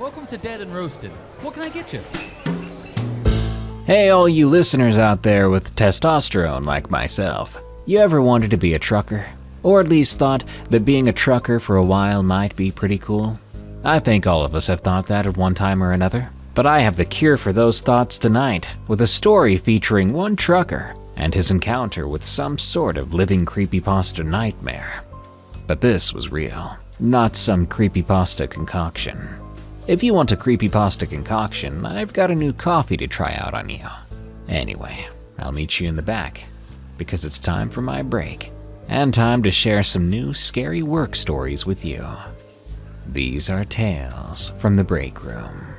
Welcome to Dead and Roasted. What can I get you? Hey, all you listeners out there with testosterone like myself. You ever wanted to be a trucker? Or at least thought that being a trucker for a while might be pretty cool? I think all of us have thought that at one time or another. But I have the cure for those thoughts tonight, with a story featuring one trucker and his encounter with some sort of living creepypasta nightmare. But this was real, not some creepypasta concoction. If you want a creepypasta concoction, I've got a new coffee to try out on you. Anyway, I'll meet you in the back, because it's time for my break, and time to share some new scary work stories with you. These are tales from the break room.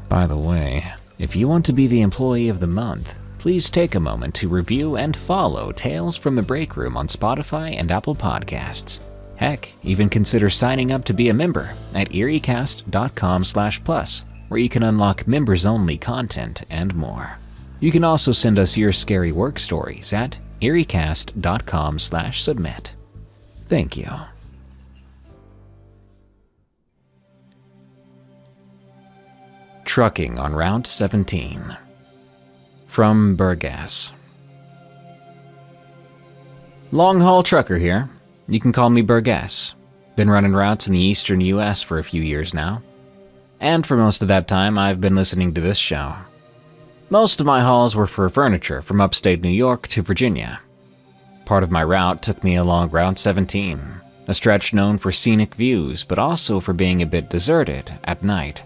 By the way, if you want to be the employee of the month, please take a moment to review and follow Tales from the Break Room on Spotify and Apple Podcasts. Heck, even consider signing up to be a member at eeriecast.com/plus, where you can unlock members-only content and more. You can also send us your scary work stories at eeriecast.com/submit. Thank you. Trucking on Route 17. From Burgas. Long-haul trucker here. You can call me Burgas. Been running routes in the eastern US for a few years now. And for most of that time, I've been listening to this show. Most of my hauls were for furniture from upstate New York to Virginia. Part of my route took me along Route 17, a stretch known for scenic views, but also for being a bit deserted at night.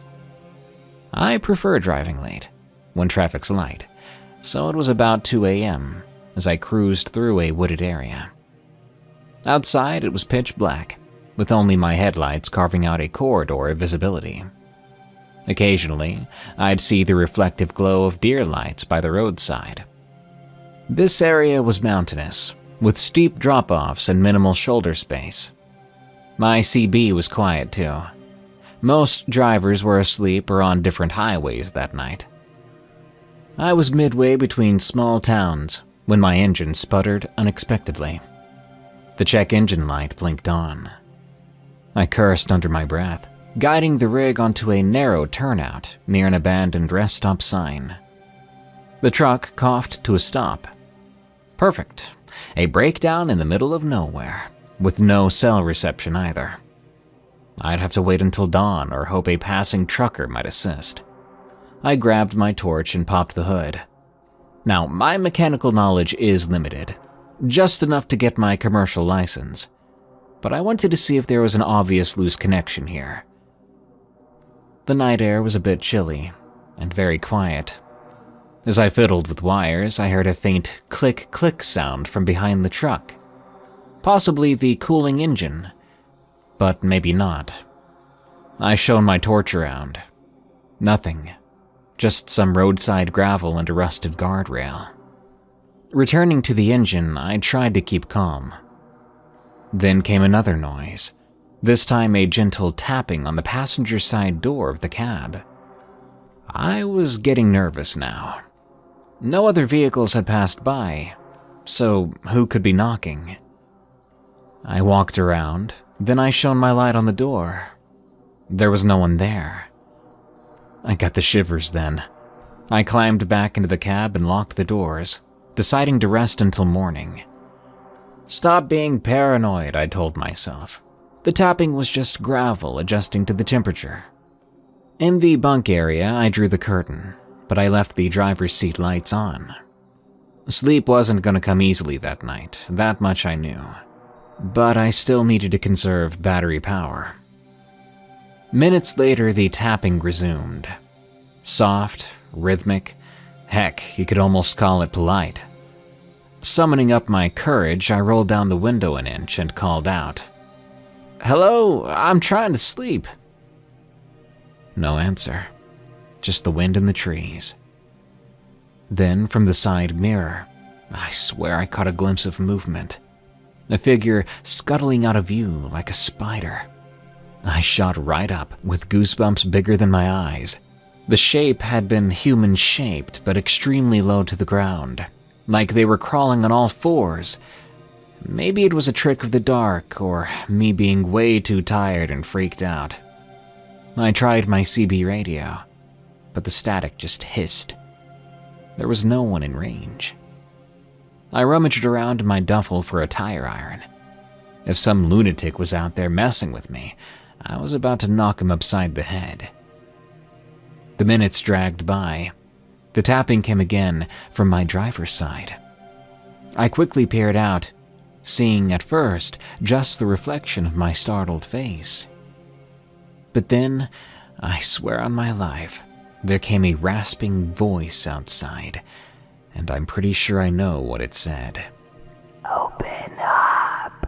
I prefer driving late, when traffic's light, so it was about 2 a.m. as I cruised through a wooded area. Outside, it was pitch black, with only my headlights carving out a corridor of visibility. Occasionally, I'd see the reflective glow of deer lights by the roadside. This area was mountainous, with steep drop-offs and minimal shoulder space. My CB was quiet too. Most drivers were asleep or on different highways that night. I was midway between small towns when my engine sputtered unexpectedly. The check engine light blinked on. I cursed under my breath, guiding the rig onto a narrow turnout near an abandoned rest stop sign. The truck coughed to a stop. Perfect. A breakdown in the middle of nowhere, with no cell reception either. I'd have to wait until dawn or hope a passing trucker might assist. I grabbed my torch and popped the hood. Now, my mechanical knowledge is limited, just enough to get my commercial license, but I wanted to see if there was an obvious loose connection here. The night air was a bit chilly and very quiet. As I fiddled with wires, I heard a faint click-click sound from behind the truck. Possibly the cooling engine, but maybe not. I shone my torch around. Nothing. Just some roadside gravel and a rusted guardrail. Returning to the engine, I tried to keep calm. Then came another noise, this time a gentle tapping on the passenger side door of the cab. I was getting nervous now. No other vehicles had passed by, so who could be knocking? I walked around, then I shone my light on the door. There was no one there. I got the shivers then. I climbed back into the cab and locked the doors, deciding to rest until morning. Stop being paranoid, I told myself. The tapping was just gravel adjusting to the temperature. In the bunk area, I drew the curtain, but I left the driver's seat lights on. Sleep wasn't going to come easily that night, that much I knew. But I still needed to conserve battery power. Minutes later, the tapping resumed. Soft, rhythmic, heck, you could almost call it polite. Summoning up my courage, I rolled down the window an inch and called out, "Hello, I'm trying to sleep." No answer, just the wind in the trees. Then from the side mirror, I swear I caught a glimpse of movement. A figure scuttling out of view like a spider. I shot right up, with goosebumps bigger than my eyes. The shape had been human-shaped, but extremely low to the ground, like they were crawling on all fours. Maybe it was a trick of the dark, or me being way too tired and freaked out. I tried my CB radio, but the static just hissed. There was no one in range. I rummaged around in my duffel for a tire iron. If some lunatic was out there messing with me, I was about to knock him upside the head. The minutes dragged by. The tapping came again from my driver's side. I quickly peered out, seeing at first just the reflection of my startled face. But then, I swear on my life, there came a rasping voice outside, and I'm pretty sure I know what it said. "Open up."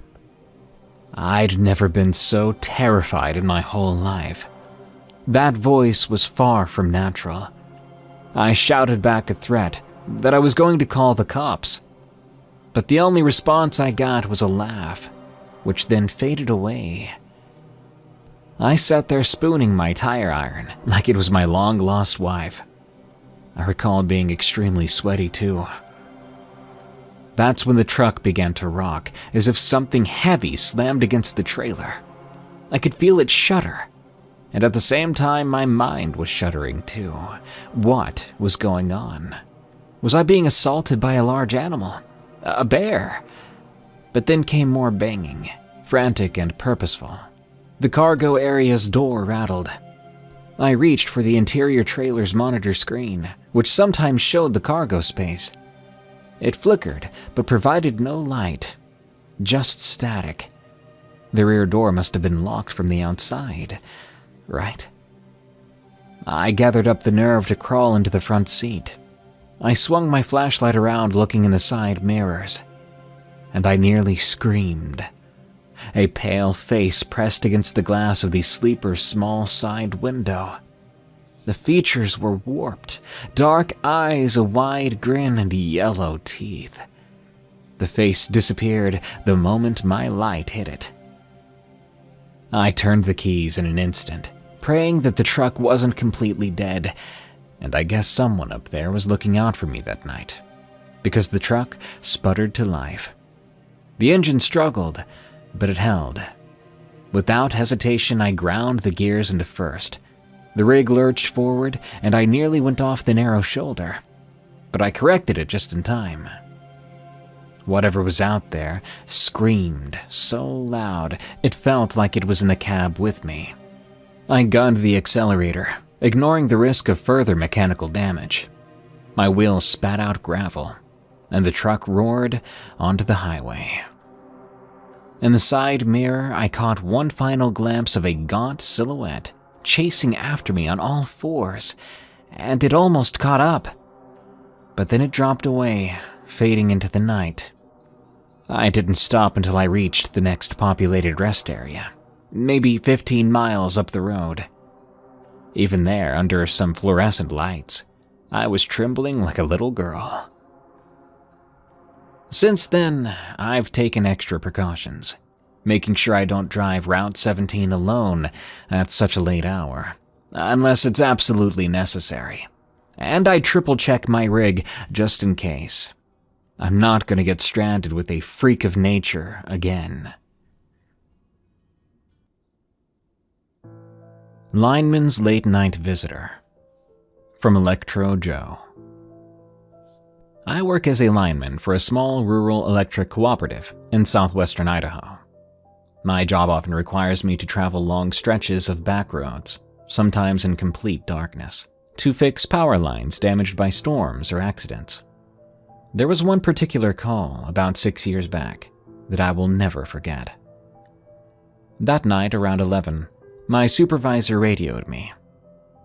I'd never been so terrified in my whole life. That voice was far from natural. I shouted back a threat that I was going to call the cops. But the only response I got was a laugh, which then faded away. I sat there spooning my tire iron like it was my long-lost wife. I recall being extremely sweaty too. That's when the truck began to rock, as if something heavy slammed against the trailer. I could feel it shudder, and at the same time my mind was shuddering too. What was going on? Was I being assaulted by a large animal? A bear? But then came more banging, frantic and purposeful. The cargo area's door rattled. I reached for the interior trailer's monitor screen, which sometimes showed the cargo space. It flickered, but provided no light, just static. The rear door must have been locked from the outside, right? I gathered up the nerve to crawl into the front seat. I swung my flashlight around looking in the side mirrors, and I nearly screamed. A pale face pressed against the glass of the sleeper's small side window. The features were warped, dark eyes, a wide grin, and yellow teeth. The face disappeared the moment my light hit it. I turned the keys in an instant, praying that the truck wasn't completely dead, and I guess someone up there was looking out for me that night, because the truck sputtered to life. The engine struggled, but it held. Without hesitation, I ground the gears into first. The rig lurched forward, and I nearly went off the narrow shoulder, but I corrected it just in time. Whatever was out there screamed so loud it felt like it was in the cab with me. I gunned the accelerator, ignoring the risk of further mechanical damage. My wheels spat out gravel, and the truck roared onto the highway. In the side mirror, I caught one final glimpse of a gaunt silhouette chasing after me on all fours, and it almost caught up. But then it dropped away, fading into the night. I didn't stop until I reached the next populated rest area, maybe 15 miles up the road. Even there, under some fluorescent lights, I was trembling like a little girl. Since then, I've taken extra precautions, making sure I don't drive Route 17 alone at such a late hour, unless it's absolutely necessary. And I triple-check my rig just in case. I'm not going to get stranded with a freak of nature again. Lineman's Late Night Visitor. From Electro Joe. I work as a lineman for a small rural electric cooperative in southwestern Idaho. My job often requires me to travel long stretches of back roads, sometimes in complete darkness, to fix power lines damaged by storms or accidents. There was one particular call about 6 years back that I will never forget. That night around 11, my supervisor radioed me.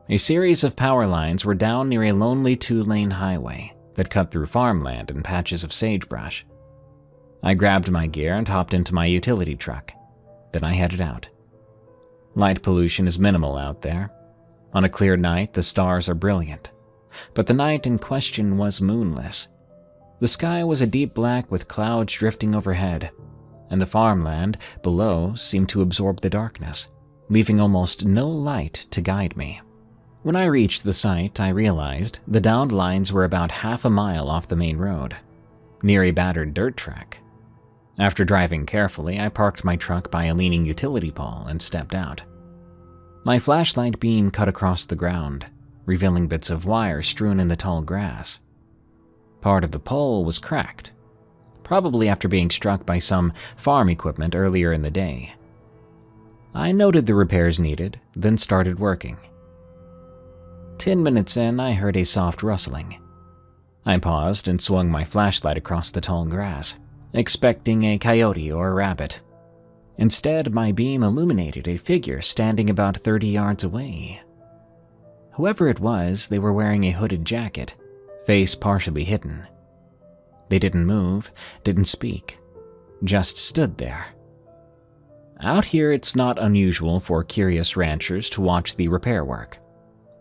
A series of power lines were down near a lonely 2-lane highway that cut through farmland and patches of sagebrush. I grabbed my gear and hopped into my utility truck. Then I headed out. Light pollution is minimal out there. On a clear night, the stars are brilliant. But the night in question was moonless. The sky was a deep black with clouds drifting overhead, and the farmland below seemed to absorb the darkness, leaving almost no light to guide me. When I reached the site, I realized the downed lines were about half a mile off the main road, near a battered dirt track. After driving carefully, I parked my truck by a leaning utility pole and stepped out. My flashlight beam cut across the ground, revealing bits of wire strewn in the tall grass. Part of the pole was cracked, probably after being struck by some farm equipment earlier in the day. I noted the repairs needed, then started working. 10 minutes in, I heard a soft rustling. I paused and swung my flashlight across the tall grass, expecting a coyote or a rabbit. Instead, my beam illuminated a figure standing about 30 yards away. Whoever it was, they were wearing a hooded jacket, face partially hidden. They didn't move, didn't speak, just stood there. Out here, it's not unusual for curious ranchers to watch the repair work,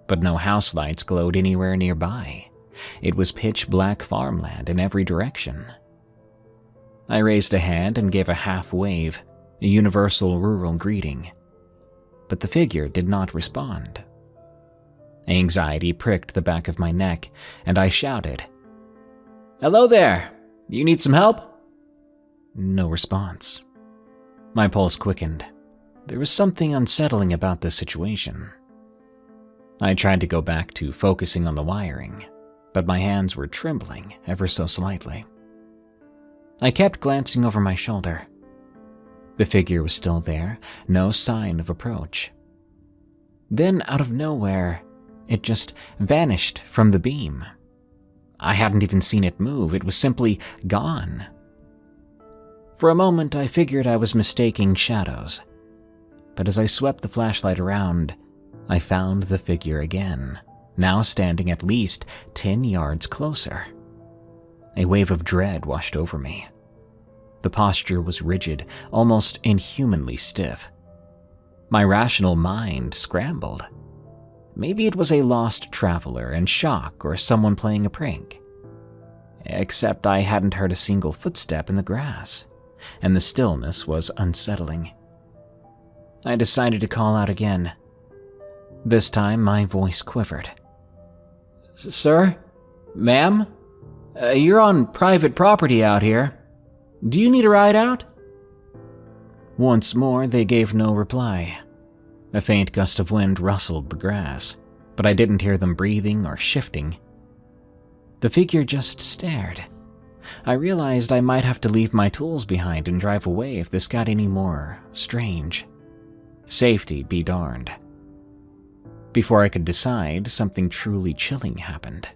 but no house lights glowed anywhere nearby. It was pitch black farmland in every direction. I raised a hand and gave a half wave, a universal rural greeting, but the figure did not respond. Anxiety pricked the back of my neck, and I shouted, "Hello there! You need some help?" No response. My pulse quickened. There was something unsettling about this situation. I tried to go back to focusing on the wiring, but my hands were trembling ever so slightly. I kept glancing over my shoulder. The figure was still there, no sign of approach. Then, out of nowhere, it just vanished from the beam. I hadn't even seen it move, it was simply gone. For a moment, I figured I was mistaking shadows, but as I swept the flashlight around, I found the figure again, now standing at least 10 yards closer. A wave of dread washed over me. The posture was rigid, almost inhumanly stiff. My rational mind scrambled. Maybe it was a lost traveler in shock or someone playing a prank. Except I hadn't heard a single footstep in the grass, and the stillness was unsettling. I decided to call out again. This time my voice quivered. "Sir? Ma'am? You're on private property out here. Do you need a ride out?" Once more, they gave no reply. A faint gust of wind rustled the grass, but I didn't hear them breathing or shifting. The figure just stared. I realized I might have to leave my tools behind and drive away if this got any more strange. Safety be darned. Before I could decide, something truly chilling happened.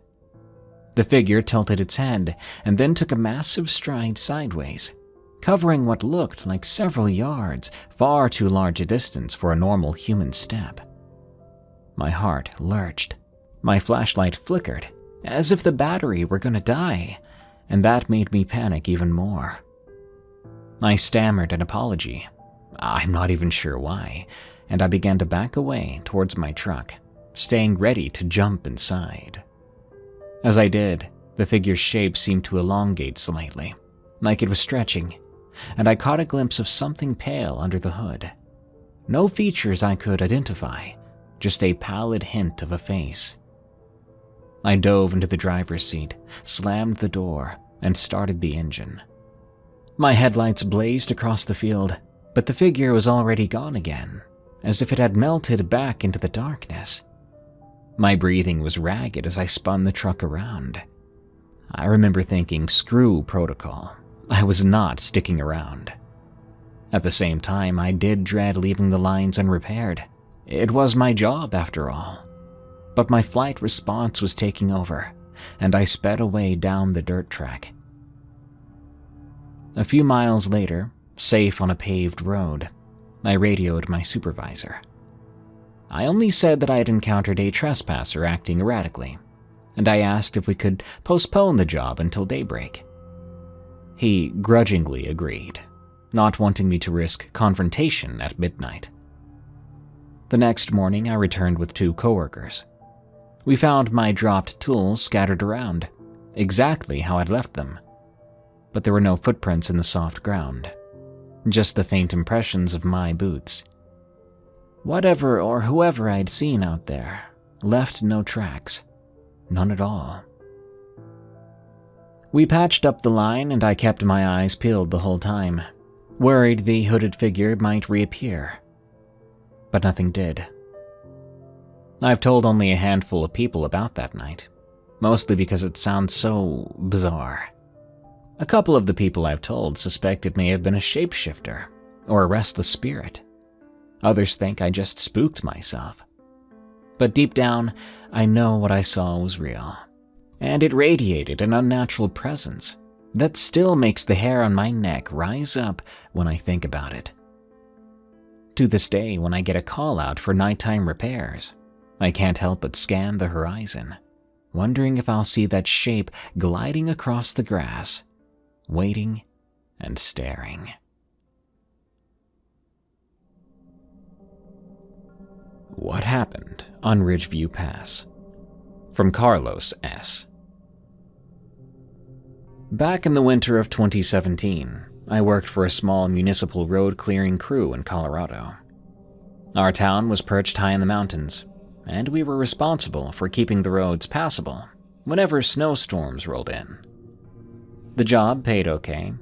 The figure tilted its head and then took a massive stride sideways, covering what looked like several yards, far too large a distance for a normal human step. My heart lurched. My flashlight flickered, as if the battery were going to die, and that made me panic even more. I stammered an apology. I'm not even sure why, and I began to back away towards my truck, staying ready to jump inside. As I did, the figure's shape seemed to elongate slightly, like it was stretching, and I caught a glimpse of something pale under the hood. No features I could identify, just a pallid hint of a face. I dove into the driver's seat, slammed the door, and started the engine. My headlights blazed across the field, but the figure was already gone again, as if it had melted back into the darkness. My breathing was ragged as I spun the truck around. I remember thinking, screw protocol. I was not sticking around. At the same time, I did dread leaving the lines unrepaired. It was my job, after all. But my flight response was taking over, and I sped away down the dirt track. A few miles later, safe on a paved road, I radioed my supervisor. I only said that I had encountered a trespasser acting erratically, and I asked if we could postpone the job until daybreak. He grudgingly agreed, not wanting me to risk confrontation at midnight. The next morning, I returned with 2 coworkers. We found my dropped tools scattered around, exactly how I'd left them, but there were no footprints in the soft ground, just the faint impressions of my boots. Whatever or whoever I'd seen out there left no tracks, none at all. We patched up the line and I kept my eyes peeled the whole time, worried the hooded figure might reappear. But nothing did. I've told only a handful of people about that night, mostly because it sounds so bizarre. A couple of the people I've told suspect it may have been a shapeshifter or a restless spirit. Others think I just spooked myself. But deep down, I know what I saw was real, and it radiated an unnatural presence that still makes the hair on my neck rise up when I think about it. To this day, when I get a call out for nighttime repairs, I can't help but scan the horizon, wondering if I'll see that shape gliding across the grass, waiting and staring. What happened on Ridgeview Pass? From Carlos S. Back in the winter of 2017, I worked for a small municipal road clearing crew in Colorado. Our town was perched high in the mountains, and we were responsible for keeping the roads passable whenever snowstorms rolled in. The job paid okay,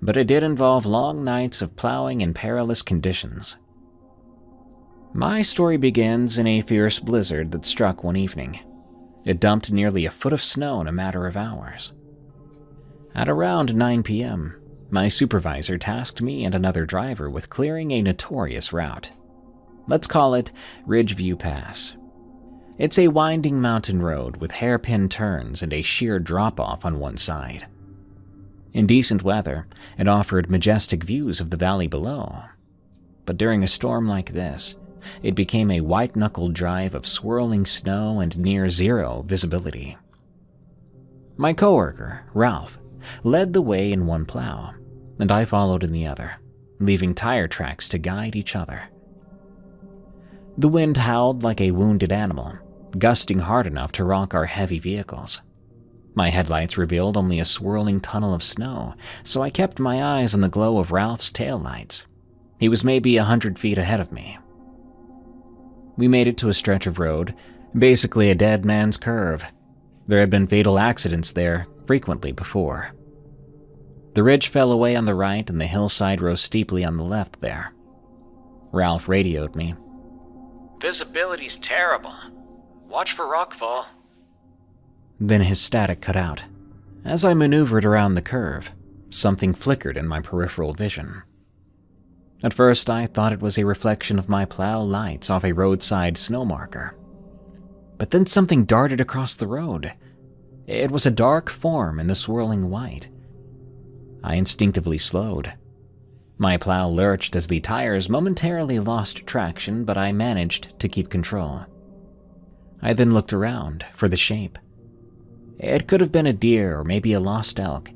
but it did involve long nights of plowing in perilous conditions. My story begins in a fierce blizzard that struck one evening. It dumped nearly a foot of snow in a matter of hours. At around 9 p.m., my supervisor tasked me and another driver with clearing a notorious route. Let's call it Ridgeview Pass. It's a winding mountain road with hairpin turns and a sheer drop-off on one side. In decent weather, it offered majestic views of the valley below. But during a storm like this, it became a white-knuckled drive of swirling snow and near-zero visibility. My coworker, Ralph, led the way in one plow, and I followed in the other, leaving tire tracks to guide each other. The wind howled like a wounded animal, gusting hard enough to rock our heavy vehicles. My headlights revealed only a swirling tunnel of snow, so I kept my eyes on the glow of Ralph's taillights. He was maybe 100 feet ahead of me. We made it to a stretch of road, basically a dead man's curve. There had been fatal accidents there frequently before. The ridge fell away on the right and the hillside rose steeply on the left there. Ralph radioed me. "Visibility's terrible. Watch for rockfall." Then his static cut out. As I maneuvered around the curve, something flickered in my peripheral vision. At first, I thought it was a reflection of my plow lights off a roadside snow marker. But then something darted across the road. It was a dark form in the swirling white. I instinctively slowed. My plow lurched as the tires momentarily lost traction, but I managed to keep control. I then looked around for the shape. It could have been a deer or maybe a lost elk,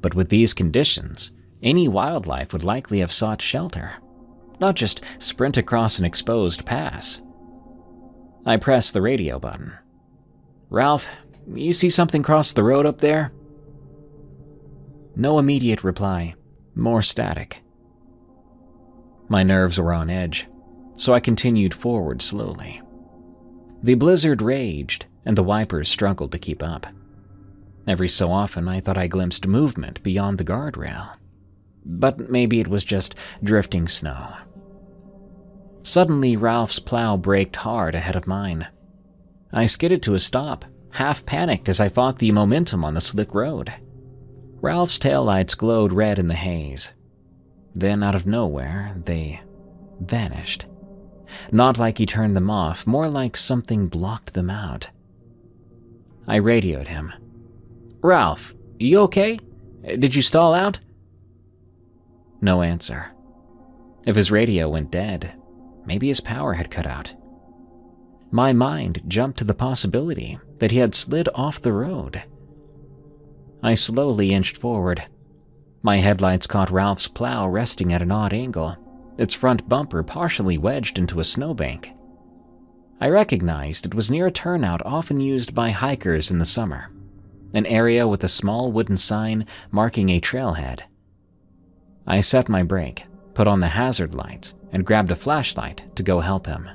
but with these conditions, any wildlife would likely have sought shelter, not just sprint across an exposed pass. I pressed the radio button. "Ralph, you see something cross the road up there?" No immediate reply, more static. My nerves were on edge, so I continued forward slowly. The blizzard raged, and the wipers struggled to keep up. Every so often, I thought I glimpsed movement beyond the guardrail. But maybe it was just drifting snow. Suddenly, Ralph's plow braked hard ahead of mine. I skidded to a stop, half panicked as I fought the momentum on the slick road. Ralph's taillights glowed red in the haze. Then, out of nowhere, they vanished. Not like he turned them off, more like something blocked them out. I radioed him. "Ralph, you okay? Did you stall out?" No answer. If his radio went dead, maybe his power had cut out. My mind jumped to the possibility that he had slid off the road. I slowly inched forward. My headlights caught Ralph's plow resting at an odd angle, its front bumper partially wedged into a snowbank. I recognized it was near a turnout often used by hikers in the summer, an area with a small wooden sign marking a trailhead. I set my brake, put on the hazard lights, and grabbed a flashlight to go help him.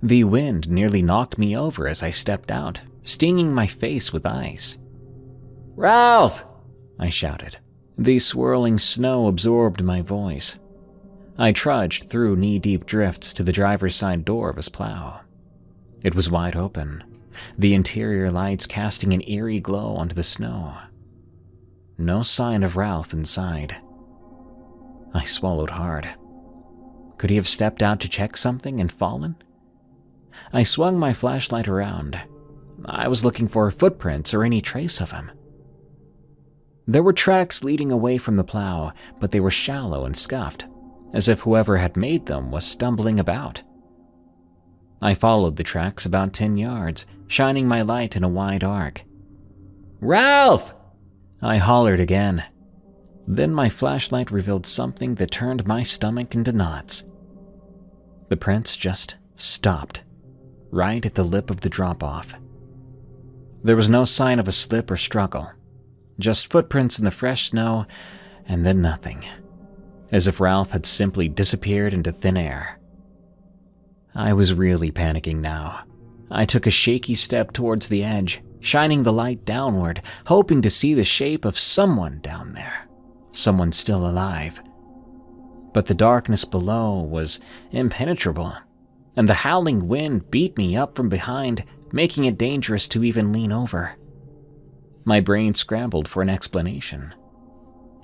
The wind nearly knocked me over as I stepped out, stinging my face with ice. "Ralph!" I shouted. The swirling snow absorbed my voice. I trudged through knee-deep drifts to the driver's side door of his plow. It was wide open, the interior lights casting an eerie glow onto the snow. No sign of Ralph inside. I swallowed hard. Could he have stepped out to check something and fallen? I swung my flashlight around. I was looking for footprints or any trace of him. There were tracks leading away from the plow, but they were shallow and scuffed, as if whoever had made them was stumbling about. I followed the tracks about 10 yards, shining my light in a wide arc. "Ralph!" I hollered again. Then my flashlight revealed something that turned my stomach into knots. The prints just stopped, right at the lip of the drop-off. There was no sign of a slip or struggle, just footprints in the fresh snow, and then nothing, as if Ralph had simply disappeared into thin air. I was really panicking now. I took a shaky step towards the edge, shining the light downward, hoping to see the shape of someone down there, someone still alive. But the darkness below was impenetrable, and the howling wind beat me up from behind, making it dangerous to even lean over. My brain scrambled for an explanation.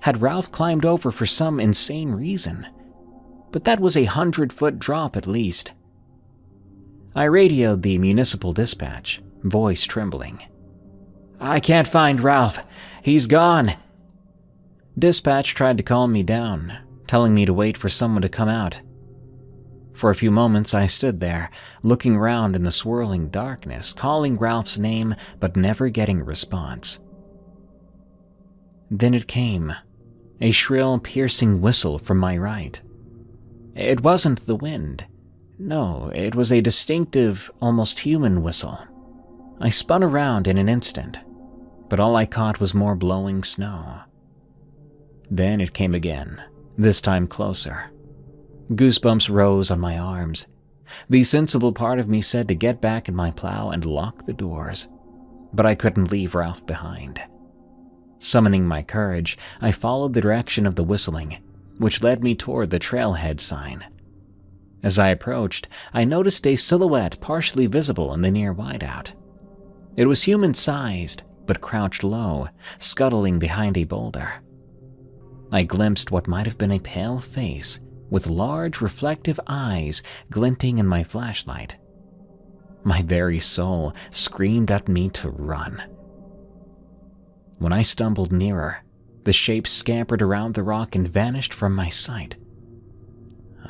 Had Ralph climbed over for some insane reason? But that was a 100-foot drop at least. I radioed the municipal dispatch, voice trembling. "I can't find Ralph. He's gone." Dispatch tried to calm me down, telling me to wait for someone to come out. For a few moments I stood there, looking around in the swirling darkness, calling Ralph's name but never getting a response. Then it came, a shrill, piercing whistle from my right. It wasn't the wind. No, it was a distinctive, almost human whistle. I spun around in an instant, but all I caught was more blowing snow. Then it came again, this time closer. Goosebumps rose on my arms. The sensible part of me said to get back in my plow and lock the doors, but I couldn't leave Ralph behind. Summoning my courage, I followed the direction of the whistling, which led me toward the trailhead sign. As I approached, I noticed a silhouette partially visible in the near whiteout. It was human-sized, but crouched low, scuttling behind a boulder. I glimpsed what might have been a pale face, with large reflective eyes glinting in my flashlight. My very soul screamed at me to run. When I stumbled nearer, the shape scampered around the rock and vanished from my sight.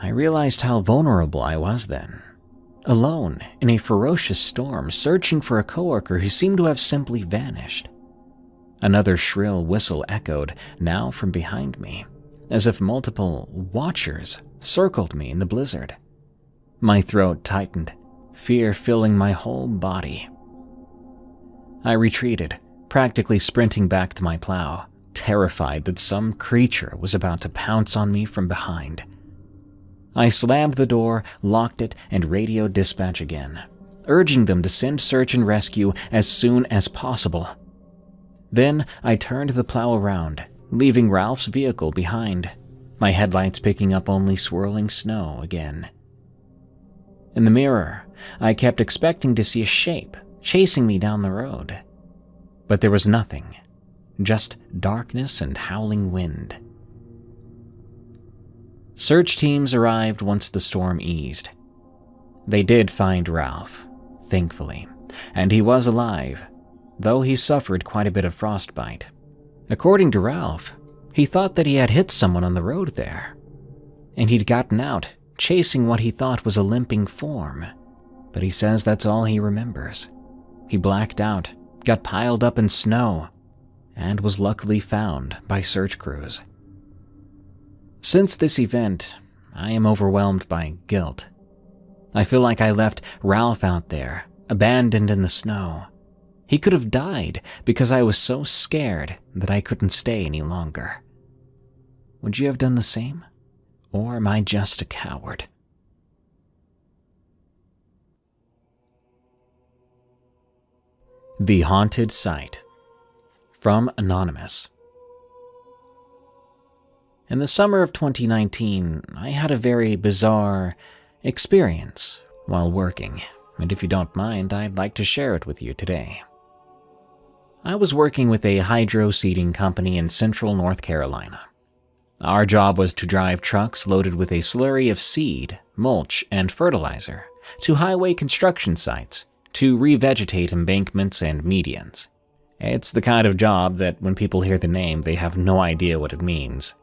I realized how vulnerable I was then. Alone, in a ferocious storm, searching for a coworker who seemed to have simply vanished. Another shrill whistle echoed, now from behind me, as if multiple watchers circled me in the blizzard. My throat tightened, fear filling my whole body. I retreated, practically sprinting back to my plow, terrified that some creature was about to pounce on me from behind. I slammed the door, locked it, and radioed dispatch again, urging them to send search and rescue as soon as possible. Then I turned the plow around, leaving Ralph's vehicle behind, my headlights picking up only swirling snow again. In the mirror, I kept expecting to see a shape chasing me down the road. But there was nothing, just darkness and howling wind. Search teams arrived once the storm eased. They did find Ralph, thankfully, and he was alive, though he suffered quite a bit of frostbite. According to Ralph, he thought that he had hit someone on the road there, and he'd gotten out, chasing what he thought was a limping form, but he says that's all he remembers. He blacked out, got piled up in snow, and was luckily found by search crews. Since this event, I am overwhelmed by guilt. I feel like I left Ralph out there, abandoned in the snow. He could have died because I was so scared that I couldn't stay any longer. Would you have done the same? Or am I just a coward? The Haunted Site. From Anonymous. In the summer of 2019, I had a very bizarre experience while working, and if you don't mind, I'd like to share it with you today. I was working with a hydro seeding company in central North Carolina. Our job was to drive trucks loaded with a slurry of seed, mulch, and fertilizer to highway construction sites to revegetate embankments and medians. It's the kind of job that when people hear the name, they have no idea what it means.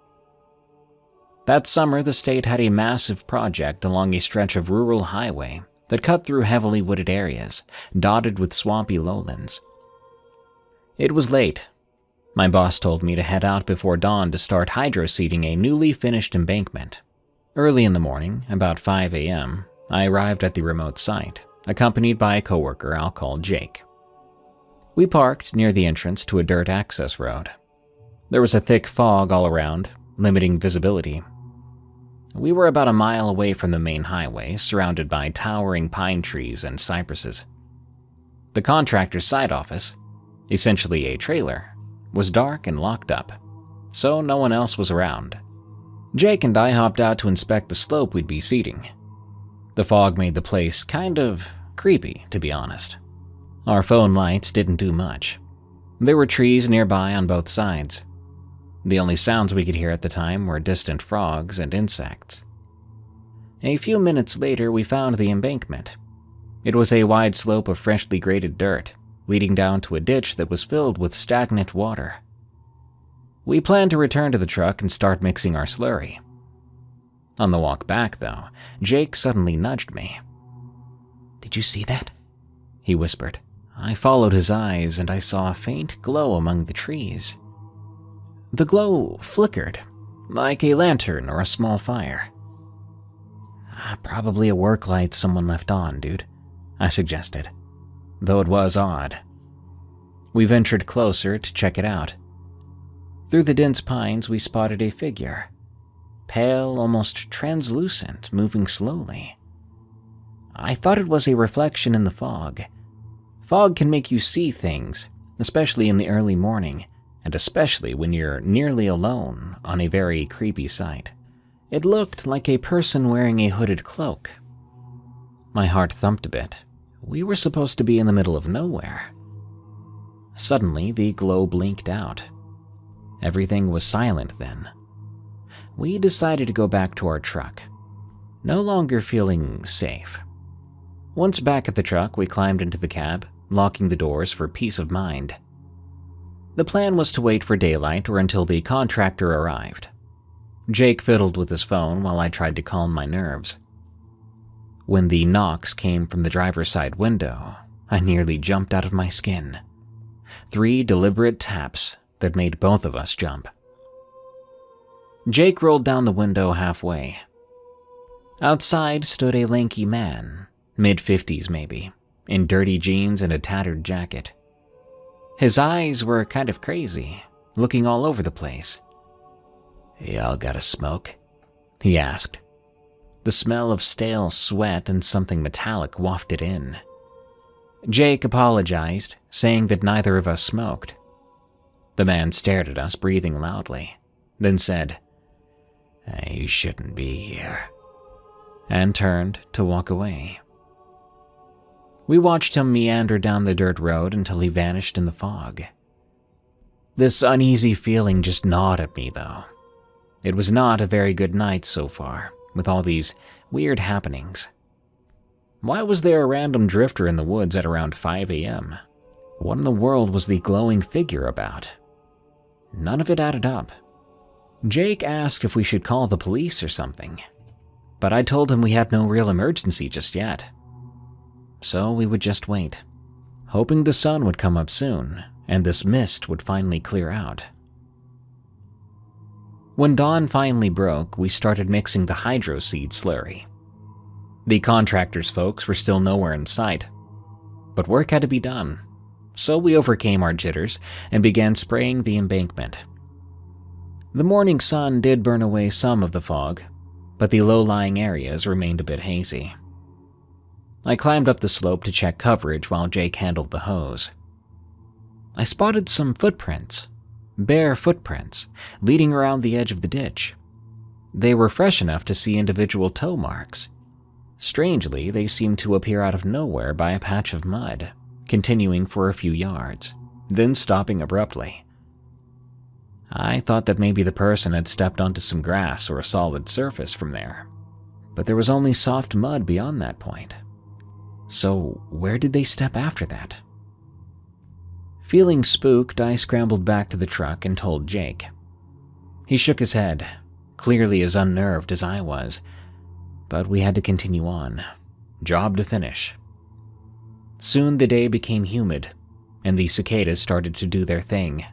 That summer, the state had a massive project along a stretch of rural highway that cut through heavily wooded areas, dotted with swampy lowlands. It was late. My boss told me to head out before dawn to start hydro-seeding a newly finished embankment. Early in the morning, about 5 a.m., I arrived at the remote site, accompanied by a coworker I'll call Jake. We parked near the entrance to a dirt access road. There was a thick fog all around, limiting visibility. We were about a mile away from the main highway, surrounded by towering pine trees and cypresses. The contractor's site office, essentially a trailer, was dark and locked up, so no one else was around. Jake and I hopped out to inspect the slope we'd be seeding. The fog made the place kind of creepy, to be honest. Our phone lights didn't do much. There were trees nearby on both sides. The only sounds we could hear at the time were distant frogs and insects. A few minutes later, we found the embankment. It was a wide slope of freshly graded dirt, leading down to a ditch that was filled with stagnant water. We planned to return to the truck and start mixing our slurry. On the walk back, though, Jake suddenly nudged me. "Did you see that?" he whispered. I followed his eyes and I saw a faint glow among the trees. The glow flickered, like a lantern or a small fire. "Probably a work light someone left on, dude," I suggested, though it was odd. We ventured closer to check it out. Through the dense pines, we spotted a figure, pale, almost translucent, moving slowly. I thought it was a reflection in the fog. Fog can make you see things, especially in the early morning, and especially when you're nearly alone on a very creepy site. It looked like a person wearing a hooded cloak. My heart thumped a bit. We were supposed to be in the middle of nowhere. Suddenly, the glow blinked out. Everything was silent then. We decided to go back to our truck, no longer feeling safe. Once back at the truck, we climbed into the cab, locking the doors for peace of mind. The plan was to wait for daylight or until the contractor arrived. Jake fiddled with his phone while I tried to calm my nerves. When the knocks came from the driver's side window, I nearly jumped out of my skin. 3 deliberate taps that made both of us jump. Jake rolled down the window halfway. Outside stood a lanky man, mid-50s maybe, in dirty jeans and a tattered jacket. His eyes were kind of crazy, looking all over the place. "Y'all got a smoke?" he asked. The smell of stale sweat and something metallic wafted in. Jake apologized, saying that neither of us smoked. The man stared at us, breathing loudly, then said, "You shouldn't be here," and turned to walk away. We watched him meander down the dirt road until he vanished in the fog. This uneasy feeling just gnawed at me, though. It was not a very good night so far, with all these weird happenings. Why was there a random drifter in the woods at around 5 a.m.? What in the world was the glowing figure about? None of it added up. Jake asked if we should call the police or something, but I told him we had no real emergency just yet. So we would just wait, hoping the sun would come up soon and this mist would finally clear out. When dawn finally broke, we started mixing the hydro seed slurry. The contractor's folks were still nowhere in sight, but work had to be done, so we overcame our jitters and began spraying the embankment. The morning sun did burn away some of the fog, but the low-lying areas remained a bit hazy. I climbed up the slope to check coverage while Jake handled the hose. I spotted some footprints, bare footprints leading around the edge of the ditch. They were fresh enough to see individual toe marks. Strangely, they seemed to appear out of nowhere by a patch of mud, continuing for a few yards, then stopping abruptly. I thought that maybe the person had stepped onto some grass or a solid surface from there, but there was only soft mud beyond that point. So where did they step after that? Feeling spooked, I scrambled back to the truck and told Jake. He shook his head, clearly as unnerved as I was, but we had to continue on. Job to finish. Soon the day became humid, and the cicadas started to do their thing.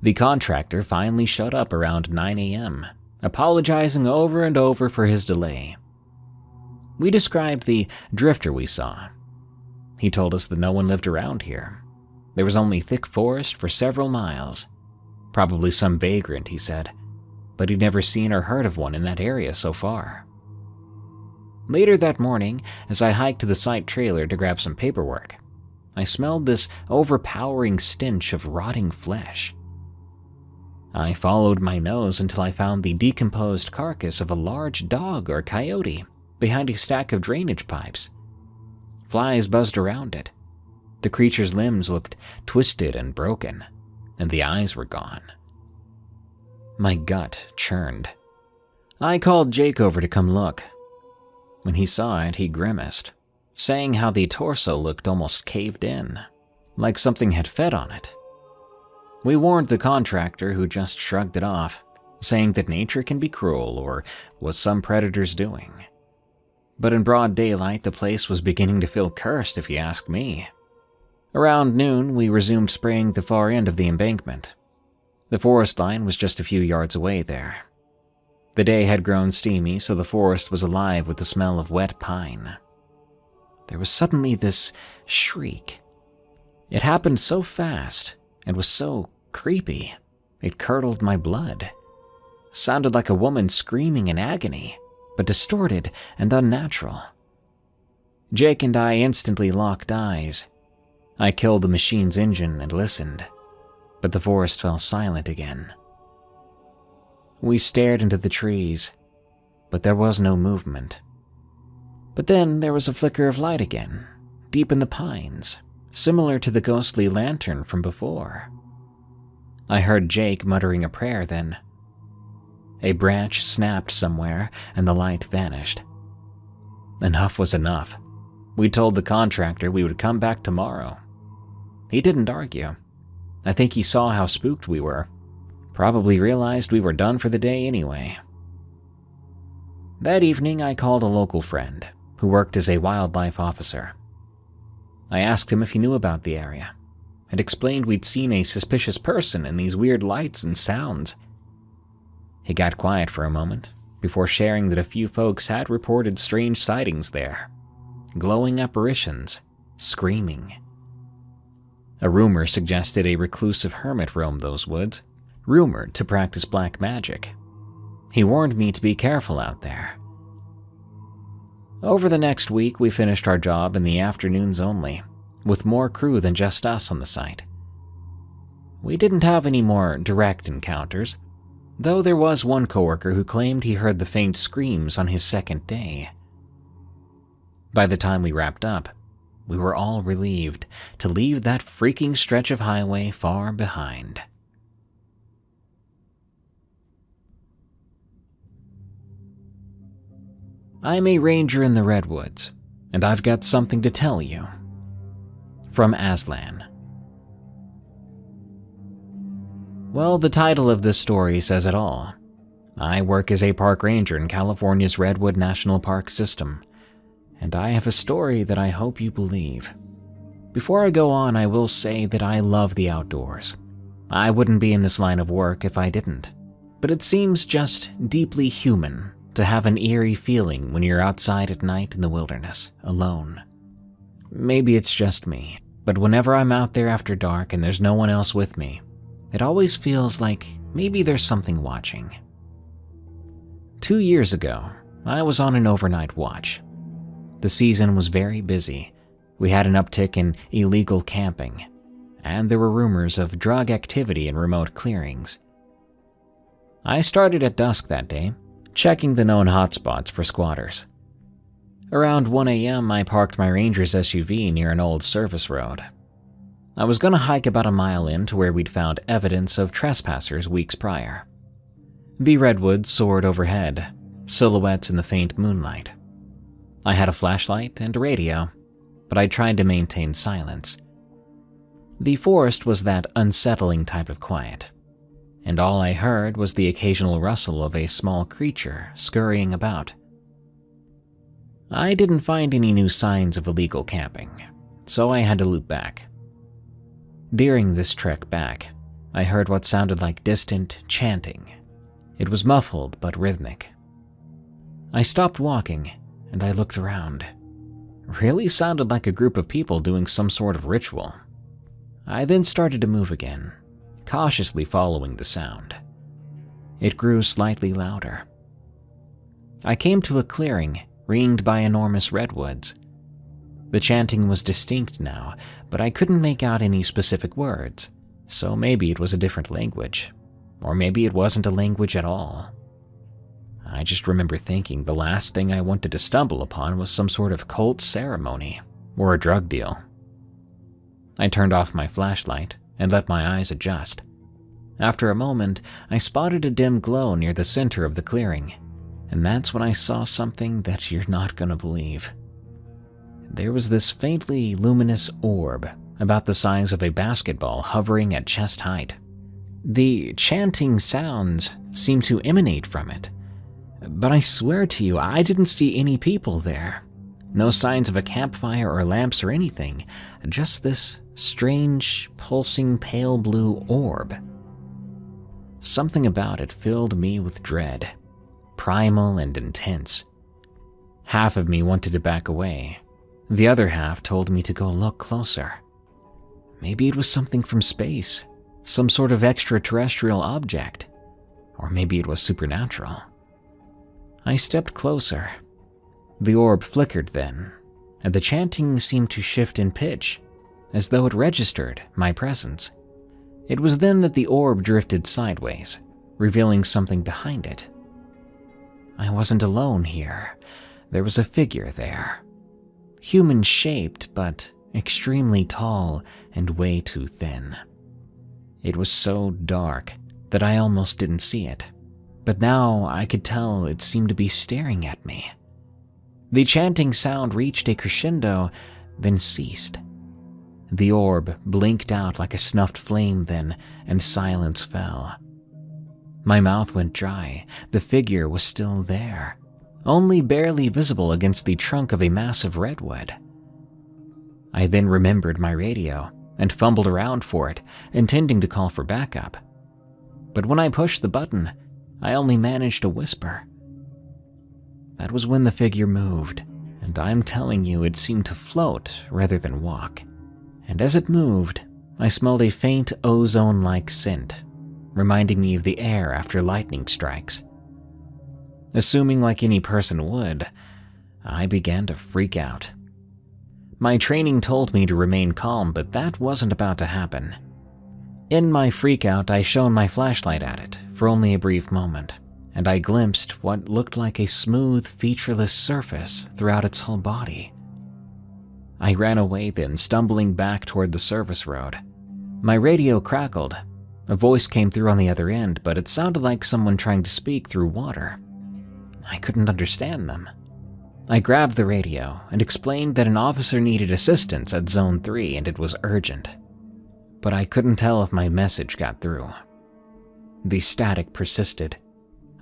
The contractor finally showed up around 9 a.m., apologizing over and over for his delay. We described the drifter we saw. He told us that no one lived around here. There was only thick forest for several miles. Probably some vagrant, he said, but he'd never seen or heard of one in that area so far. Later that morning, as I hiked to the site trailer to grab some paperwork, I smelled this overpowering stench of rotting flesh. I followed my nose until I found the decomposed carcass of a large dog or coyote behind a stack of drainage pipes. Flies buzzed around it. The creature's limbs looked twisted and broken, and the eyes were gone. My gut churned. I called Jake over to come look. When he saw it, he grimaced, saying how the torso looked almost caved in, like something had fed on it. We warned the contractor, who just shrugged it off, saying that nature can be cruel or was some predator's doing. But in broad daylight, the place was beginning to feel cursed if you ask me. Around noon, we resumed spraying the far end of the embankment. The forest line was just a few yards away there. The day had grown steamy, so the forest was alive with the smell of wet pine. There was suddenly this shriek. It happened so fast and was so creepy, it curdled my blood. Sounded like a woman screaming in agony, but distorted and unnatural. Jake and I instantly locked eyes. I killed the machine's engine and listened, but the forest fell silent again. We stared into the trees, but there was no movement. But then there was a flicker of light again, deep in the pines, similar to the ghostly lantern from before. I heard Jake muttering a prayer then. A branch snapped somewhere and the light vanished. Enough was enough. We told the contractor we would come back tomorrow. He didn't argue. I think he saw how spooked we were. Probably realized we were done for the day anyway. That evening, I called a local friend who worked as a wildlife officer. I asked him if he knew about the area, and explained we'd seen a suspicious person in these weird lights and sounds. He got quiet for a moment, before sharing that a few folks had reported strange sightings there. Glowing apparitions, screaming. A rumor suggested a reclusive hermit roamed those woods, rumored to practice black magic. He warned me to be careful out there. Over the next week, we finished our job in the afternoons only, with more crew than just us on the site. We didn't have any more direct encounters, though there was one coworker who claimed he heard the faint screams on his second day. By the time we wrapped up, we were all relieved to leave that freaking stretch of highway far behind. I'm a ranger in the Redwoods, and I've got something to tell you. From Aslan. Well, the title of this story says it all. I work as a park ranger in California's Redwood National Park system, and I have a story that I hope you believe. Before I go on, I will say that I love the outdoors. I wouldn't be in this line of work if I didn't, but it seems just deeply human to have an eerie feeling when you're outside at night in the wilderness, alone. Maybe it's just me, but whenever I'm out there after dark and there's no one else with me, it always feels like maybe there's something watching. 2 years ago, I was on an overnight watch. The season was very busy. We had an uptick in illegal camping, and there were rumors of drug activity in remote clearings. I started at dusk that day, checking the known hotspots for squatters. Around 1 a.m., I parked my Ranger's SUV near an old service road. I was going to hike about a mile in to where we'd found evidence of trespassers weeks prior. The redwoods soared overhead, silhouettes in the faint moonlight. I had a flashlight and a radio, but I tried to maintain silence. The forest was that unsettling type of quiet, and all I heard was the occasional rustle of a small creature scurrying about. I didn't find any new signs of illegal camping, so I had to loop back. During this trek back, I heard what sounded like distant chanting. It was muffled but rhythmic. I stopped walking and I looked around. Really sounded like a group of people doing some sort of ritual. I then started to move again, cautiously following the sound. It grew slightly louder. I came to a clearing ringed by enormous redwoods. The chanting was distinct now, but I couldn't make out any specific words, so maybe it was a different language, or maybe it wasn't a language at all. I just remember thinking the last thing I wanted to stumble upon was some sort of cult ceremony or a drug deal. I turned off my flashlight and let my eyes adjust. After a moment, I spotted a dim glow near the center of the clearing, and that's when I saw something that you're not gonna believe. There was this faintly luminous orb about the size of a basketball hovering at chest height. The chanting sounds seemed to emanate from it, but I swear to you, I didn't see any people there. No signs of a campfire or lamps or anything, just this strange, pulsing pale blue orb. Something about it filled me with dread, primal and intense. Half of me wanted to back away. The other half told me to go look closer. Maybe it was something from space, some sort of extraterrestrial object, or maybe it was supernatural. I stepped closer. The orb flickered then, and the chanting seemed to shift in pitch, as though it registered my presence. It was then that the orb drifted sideways, revealing something behind it. I wasn't alone here. There was a figure there. Human-shaped, but extremely tall and way too thin. It was so dark that I almost didn't see it, but now I could tell it seemed to be staring at me. The chanting sound reached a crescendo, then ceased. The orb blinked out like a snuffed flame then, and silence fell. My mouth went dry. The figure was still there, only barely visible against the trunk of a massive redwood. I then remembered my radio and fumbled around for it, intending to call for backup. But when I pushed the button, I only managed to whisper. That was when the figure moved, and I'm telling you, it seemed to float rather than walk. And as it moved, I smelled a faint ozone-like scent, reminding me of the air after lightning strikes. Assuming like any person would, I began to freak out. My training told me to remain calm, but that wasn't about to happen. In my freakout, I shone my flashlight at it for only a brief moment, and I glimpsed what looked like a smooth, featureless surface throughout its whole body. I ran away then, stumbling back toward the service road. My radio crackled. A voice came through on the other end, but it sounded like someone trying to speak through water. I couldn't understand them. I grabbed the radio and explained that an officer needed assistance at Zone 3 and it was urgent. But I couldn't tell if my message got through. The static persisted.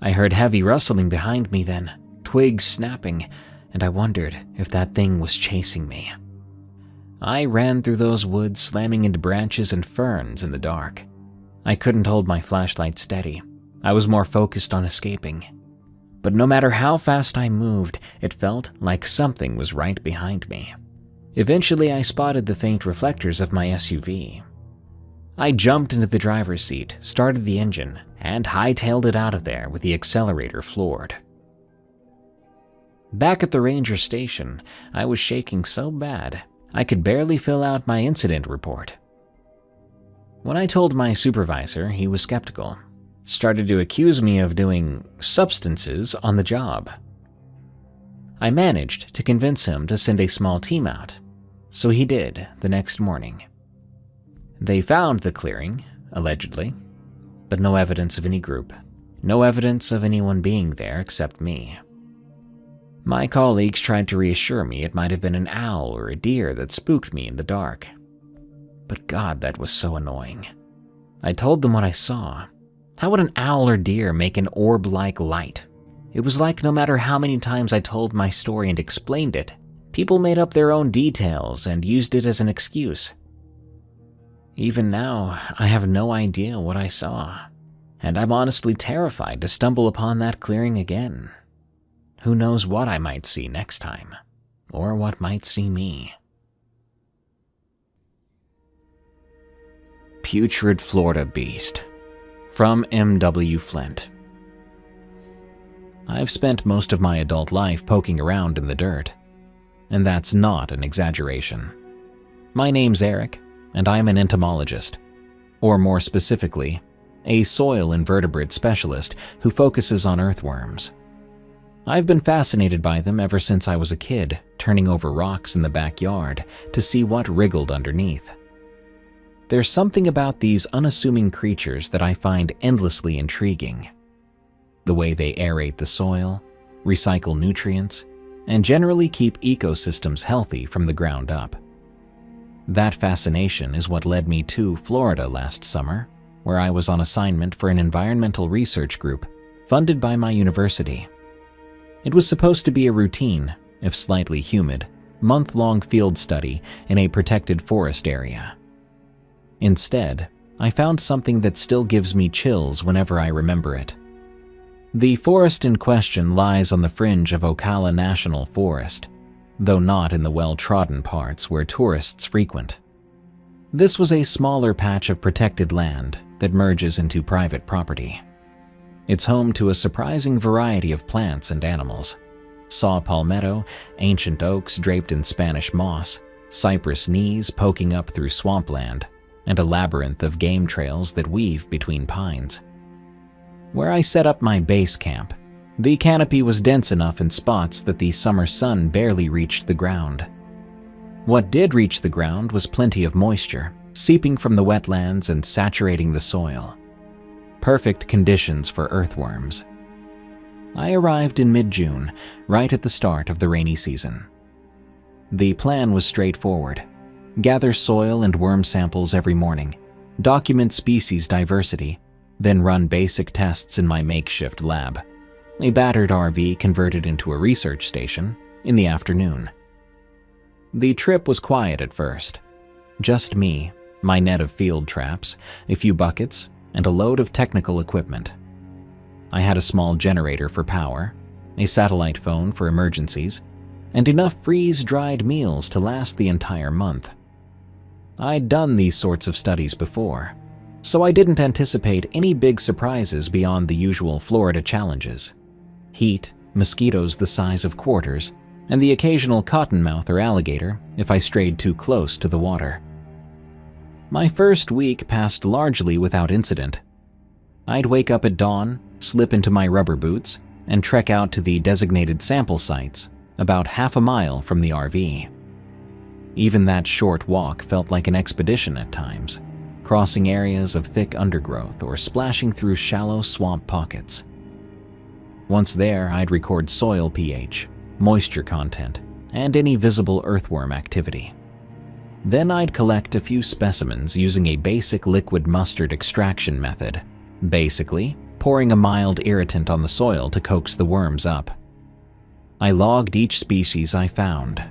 I heard heavy rustling behind me then, twigs snapping, and I wondered if that thing was chasing me. I ran through those woods, slamming into branches and ferns in the dark. I couldn't hold my flashlight steady. I was more focused on escaping. But no matter how fast I moved, it felt like something was right behind me. Eventually, I spotted the faint reflectors of my SUV. I jumped into the driver's seat, started the engine, and hightailed it out of there with the accelerator floored. Back at the ranger station, I was shaking so bad I could barely fill out my incident report. When I told my supervisor, he was skeptical, started to accuse me of doing substances on the job. I managed to convince him to send a small team out, so he did the next morning. They found the clearing, allegedly, but no evidence of any group, no evidence of anyone being there except me. My colleagues tried to reassure me it might have been an owl or a deer that spooked me in the dark. But God, that was so annoying. I told them what I saw. How would an owl or deer make an orb-like light? It was like no matter how many times I told my story and explained it, people made up their own details and used it as an excuse. Even now, I have no idea what I saw, and I'm honestly terrified to stumble upon that clearing again. Who knows what I might see next time, or what might see me. Putrid Florida Beast, from M.W. Flint. I've spent most of my adult life poking around in the dirt, and that's not an exaggeration. My name's Eric, and I'm an entomologist, or more specifically, a soil invertebrate specialist who focuses on earthworms. I've been fascinated by them ever since I was a kid, turning over rocks in the backyard to see what wriggled underneath. There's something about these unassuming creatures that I find endlessly intriguing. The way they aerate the soil, recycle nutrients, and generally keep ecosystems healthy from the ground up. That fascination is what led me to Florida last summer, where I was on assignment for an environmental research group funded by my university. It was supposed to be a routine, if slightly humid, month-long field study in a protected forest area. Instead, I found something that still gives me chills whenever I remember it. The forest in question lies on the fringe of Ocala National Forest, though not in the well-trodden parts where tourists frequent. This was a smaller patch of protected land that merges into private property. It's home to a surprising variety of plants and animals: saw palmetto, ancient oaks draped in Spanish moss, cypress knees poking up through swampland, and a labyrinth of game trails that weave between pines. Where I set up my base camp, the canopy was dense enough in spots that the summer sun barely reached the ground. What did reach the ground was plenty of moisture, seeping from the wetlands and saturating the soil. Perfect conditions for earthworms. I arrived in mid-June, right at the start of the rainy season. The plan was straightforward: gather soil and worm samples every morning, document species diversity, then run basic tests in my makeshift lab, a battered RV converted into a research station, in the afternoon. The trip was quiet at first. Just me, my net of field traps, a few buckets, and a load of technical equipment. I had a small generator for power, a satellite phone for emergencies, and enough freeze-dried meals to last the entire month. I'd done these sorts of studies before, so I didn't anticipate any big surprises beyond the usual Florida challenges: heat, mosquitoes the size of quarters, and the occasional cottonmouth or alligator if I strayed too close to the water. My first week passed largely without incident. I'd wake up at dawn, slip into my rubber boots, and trek out to the designated sample sites, about half a mile from the RV. Even that short walk felt like an expedition at times, crossing areas of thick undergrowth or splashing through shallow swamp pockets. Once there, I'd record soil pH, moisture content, and any visible earthworm activity. Then I'd collect a few specimens using a basic liquid mustard extraction method, basically pouring a mild irritant on the soil to coax the worms up. I logged each species I found: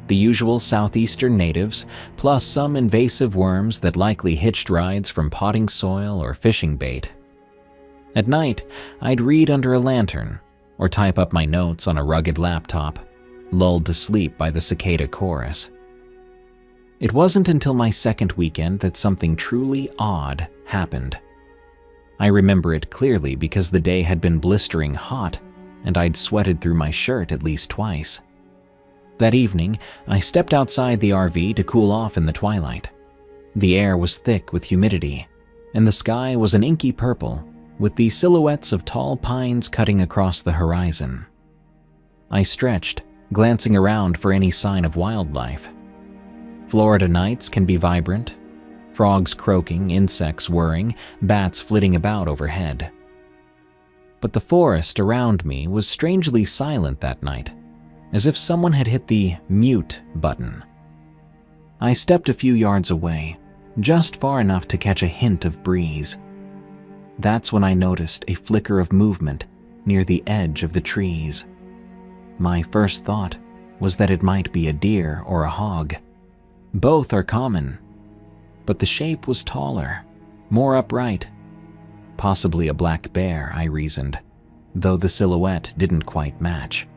the usual southeastern natives, plus some invasive worms that likely hitched rides from potting soil or fishing bait. At night, I'd read under a lantern or type up my notes on a rugged laptop, lulled to sleep by the cicada chorus. It wasn't until my second weekend that something truly odd happened. I remember it clearly because the day had been blistering hot and I'd sweated through my shirt at least twice. That evening, I stepped outside the RV to cool off in the twilight. The air was thick with humidity, and the sky was an inky purple with the silhouettes of tall pines cutting across the horizon. I stretched, glancing around for any sign of wildlife. Florida nights can be vibrant, frogs croaking, insects whirring, bats flitting about overhead. But the forest around me was strangely silent that night, as if someone had hit the mute button. I stepped a few yards away, just far enough to catch a hint of breeze. That's when I noticed a flicker of movement near the edge of the trees. My first thought was that it might be a deer or a hog. Both are common, but the shape was taller, more upright. Possibly a black bear, I reasoned, though the silhouette didn't quite match.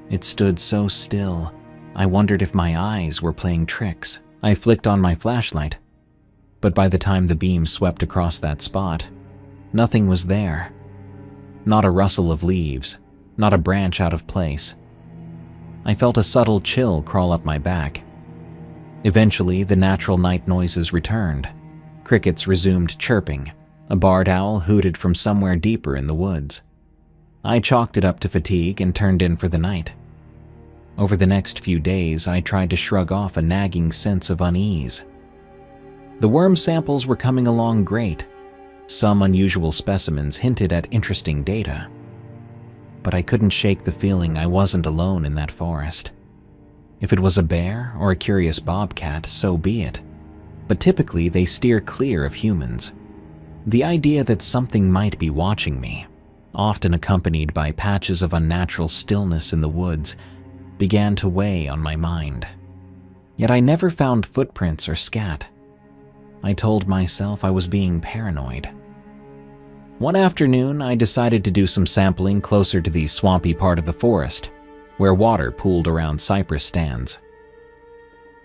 It stood so still, I wondered if my eyes were playing tricks. I flicked on my flashlight, but by the time the beam swept across that spot, nothing was there. Not a rustle of leaves, not a branch out of place. I felt a subtle chill crawl up my back. Eventually, the natural night noises returned. Crickets resumed chirping. A barred owl hooted from somewhere deeper in the woods. I chalked it up to fatigue and turned in for the night. Over the next few days, I tried to shrug off a nagging sense of unease. The worm samples were coming along great. Some unusual specimens hinted at interesting data. But I couldn't shake the feeling I wasn't alone in that forest. If it was a bear or a curious bobcat, so be it. But typically they steer clear of humans. The idea that something might be watching me, often accompanied by patches of unnatural stillness in the woods, began to weigh on my mind. Yet I never found footprints or scat. I told myself I was being paranoid. One afternoon, I decided to do some sampling closer to the swampy part of the forest, where water pooled around cypress stands.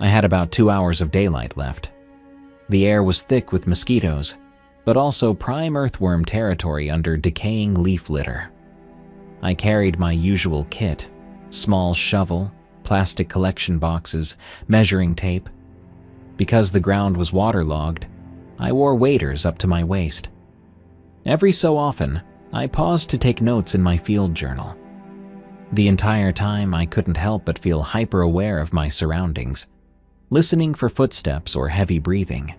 I had about 2 hours of daylight left. The air was thick with mosquitoes, but also prime earthworm territory under decaying leaf litter. I carried my usual kit: small shovel, plastic collection boxes, measuring tape. Because the ground was waterlogged, I wore waders up to my waist. Every so often, I paused to take notes in my field journal. The entire time, I couldn't help but feel hyper-aware of my surroundings, listening for footsteps or heavy breathing.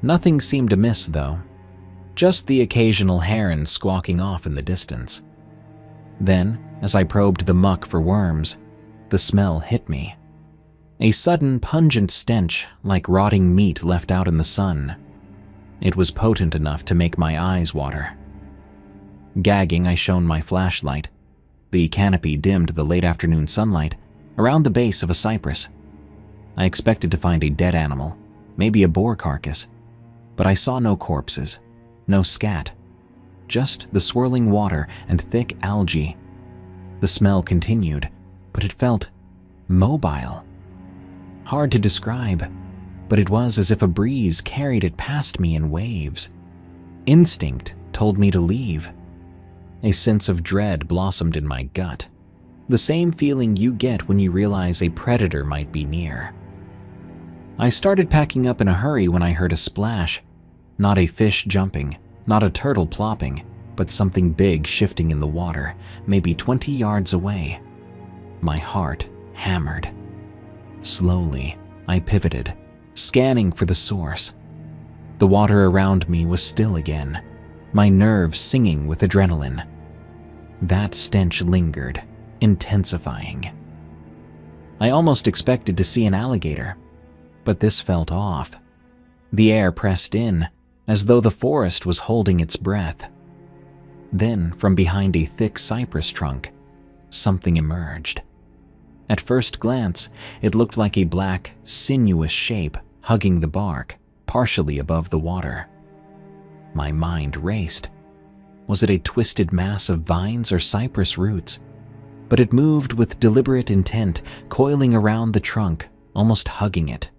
Nothing seemed amiss, though, just the occasional heron squawking off in the distance. Then, as I probed the muck for worms, the smell hit me. A sudden, pungent stench like rotting meat left out in the sun. It was potent enough to make my eyes water. Gagging, I shone my flashlight. The canopy dimmed the late afternoon sunlight around the base of a cypress. I expected to find a dead animal, maybe a boar carcass, but I saw no corpses, no scat, just the swirling water and thick algae. The smell continued, but it felt mobile. Hard to describe, but it was as if a breeze carried it past me in waves. Instinct told me to leave. A sense of dread blossomed in my gut, the same feeling you get when you realize a predator might be near. I started packing up in a hurry when I heard a splash. Not a fish jumping, not a turtle plopping, but something big shifting in the water, maybe 20 yards away. My heart hammered. Slowly, I pivoted, scanning for the source. The water around me was still again, my nerves singing with adrenaline. That stench lingered, intensifying. I almost expected to see an alligator, but this felt off. The air pressed in, as though the forest was holding its breath. Then, from behind a thick cypress trunk, something emerged. At first glance, it looked like a black, sinuous shape hugging the bark, partially above the water. My mind raced. Was it a twisted mass of vines or cypress roots? But it moved with deliberate intent, coiling around the trunk, almost hugging it.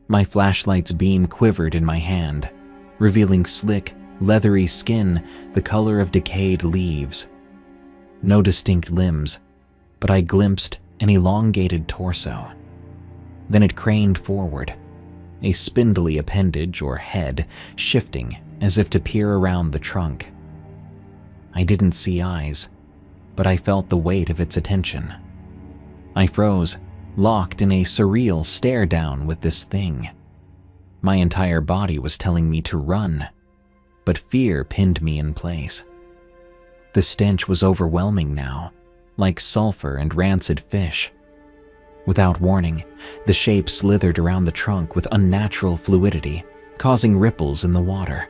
My flashlight's beam quivered in my hand, revealing slick, leathery skin the color of decayed leaves. No distinct limbs, but I glimpsed an elongated torso. Then it craned forward, a spindly appendage or head shifting as if to peer around the trunk. I didn't see eyes, but I felt the weight of its attention. I froze, locked in a surreal stare down with this thing. My entire body was telling me to run, but fear pinned me in place. The stench was overwhelming now, like sulfur and rancid fish. Without warning, the shape slithered around the trunk with unnatural fluidity, causing ripples in the water.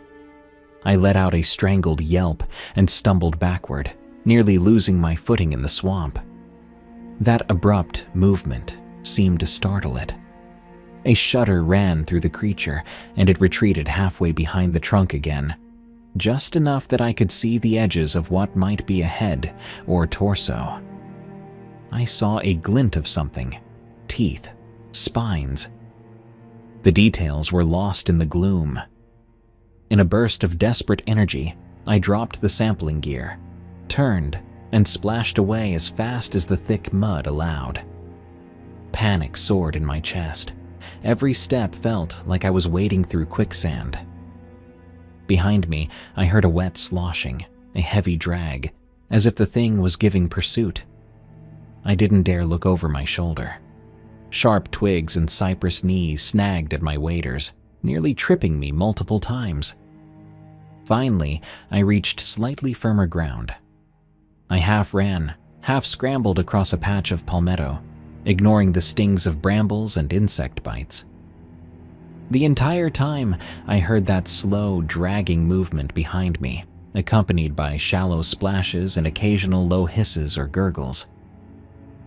I let out a strangled yelp and stumbled backward, nearly losing my footing in the swamp. That abrupt movement seemed to startle it. A shudder ran through the creature, and it retreated halfway behind the trunk again, just enough that I could see the edges of what might be a head or torso. I saw a glint of something, teeth, spines. The details were lost in the gloom. In a burst of desperate energy, I dropped the sampling gear, turned, and splashed away as fast as the thick mud allowed. Panic soared in my chest. Every step felt like I was wading through quicksand. Behind me, I heard a wet sloshing, a heavy drag, as if the thing was giving pursuit. I didn't dare look over my shoulder. Sharp twigs and cypress knees snagged at my waders, nearly tripping me multiple times. Finally, I reached slightly firmer ground. I half ran, half scrambled across a patch of palmetto, ignoring the stings of brambles and insect bites. The entire time, I heard that slow, dragging movement behind me, accompanied by shallow splashes and occasional low hisses or gurgles.